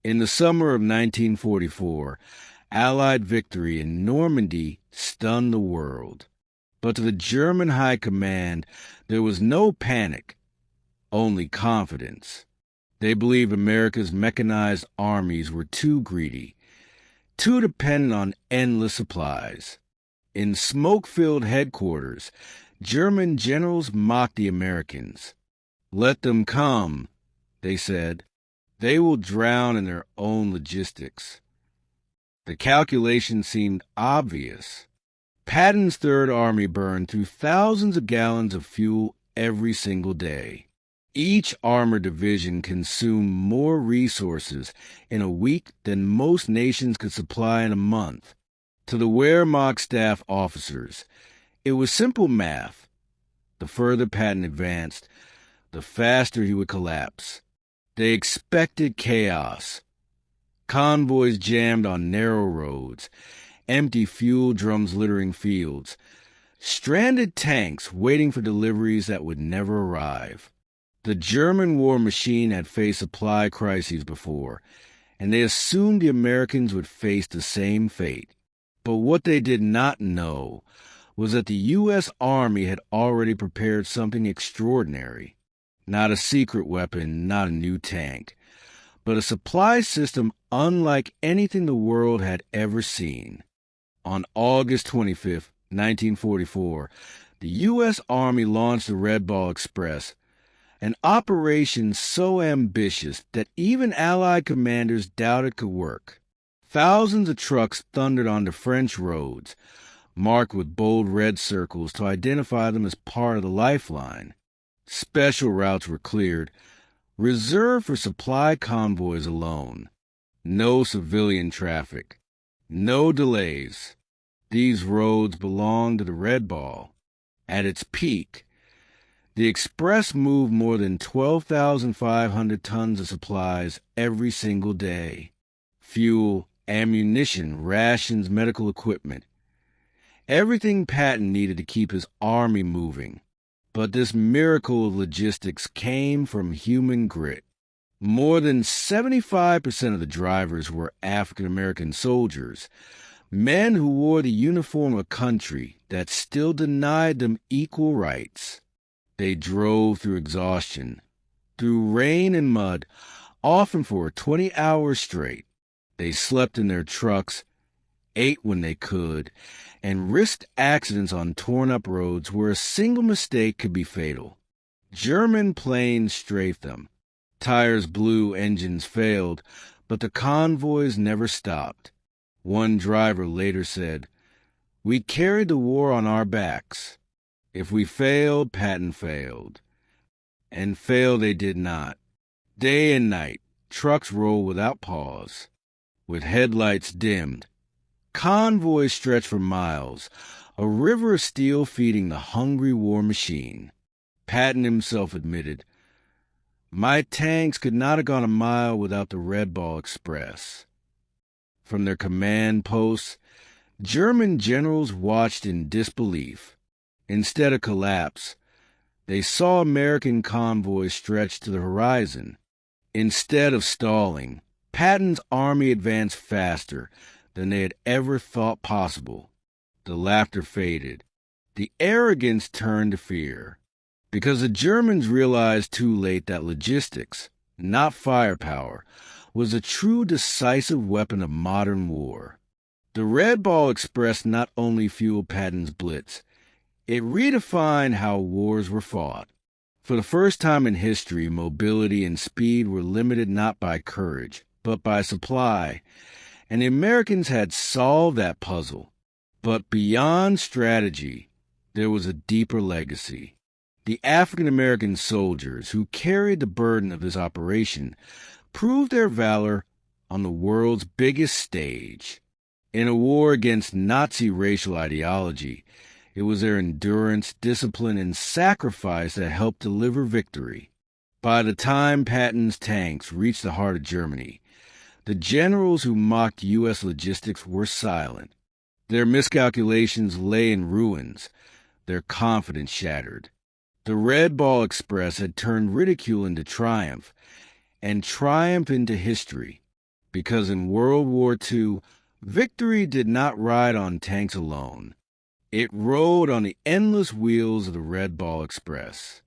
In the summer of 1944, Allied victory in Normandy stunned the world. But to the German High Command, there was no panic, only confidence. They believed America's mechanized armies were too greedy, too dependent on endless supplies. In smoke-filled headquarters, German generals mocked the Americans. "Let them come," they said. "They will drown in their own logistics." The calculation seemed obvious. Patton's Third Army burned through thousands of gallons of fuel every single day. Each armored division consumed more resources in a week than most nations could supply in a month. To the Wehrmacht staff officers, it was simple math. The further Patton advanced, the faster he would collapse. They expected chaos. Convoys jammed on narrow roads, empty fuel drums littering fields, stranded tanks waiting for deliveries that would never arrive. The German war machine had faced supply crises before, and they assumed the Americans would face the same fate. But what they did not know was that the U.S. Army had already prepared something extraordinary. Not a secret weapon, not a new tank, but a supply system unlike anything the world had ever seen. On August 25, 1944, the U.S. Army launched the Red Ball Express, an operation so ambitious that even Allied commanders doubted could work. Thousands of trucks thundered onto French roads, marked with bold red circles to identify them as part of the lifeline. Special routes were cleared, reserved for supply convoys alone. No civilian traffic, no delays. These roads belonged to the Red Ball. At its peak, the Express moved more than 12,500 tons of supplies every single day. Fuel, ammunition, rations, medical equipment. Everything Patton needed to keep his army moving. But this miracle of logistics came from human grit. More than 75% of the drivers were African-American soldiers, men who wore the uniform of a country that still denied them equal rights. They drove through exhaustion, through rain and mud, often for 20 hours straight. They slept in their trucks, ate when they could, and risked accidents on torn-up roads where a single mistake could be fatal. German planes strafed them. Tires blew, engines failed, but the convoys never stopped. One driver later said, "We carried the war on our backs. If we failed, Patton failed." And fail they did not. Day and night, trucks rolled without pause, with headlights dimmed. Convoys stretched for miles, a river of steel feeding the hungry war machine. Patton himself admitted, "My tanks could not have gone a mile without the Red Ball Express." From their command posts, German generals watched in disbelief. Instead of collapse, they saw American convoys stretched to the horizon. Instead of stalling, Patton's army advanced faster than they had ever thought possible. The laughter faded. The arrogance turned to fear, because the Germans realized too late that logistics, not firepower, was a true decisive weapon of modern war. The Red Ball Express not only fueled Patton's Blitz, it redefined how wars were fought. For the first time in history, mobility and speed were limited not by courage, but by supply, and the Americans had solved that puzzle. But beyond strategy, there was a deeper legacy. The African-American soldiers who carried the burden of this operation proved their valor on the world's biggest stage. In a war against Nazi racial ideology, it was their endurance, discipline, and sacrifice that helped deliver victory. By the time Patton's tanks reached the heart of Germany, the generals who mocked U.S. logistics were silent. Their miscalculations lay in ruins, their confidence shattered. The Red Ball Express had turned ridicule into triumph, and triumph into history. because in World War II, victory did not ride on tanks alone. It rode on the endless wheels of the Red Ball Express.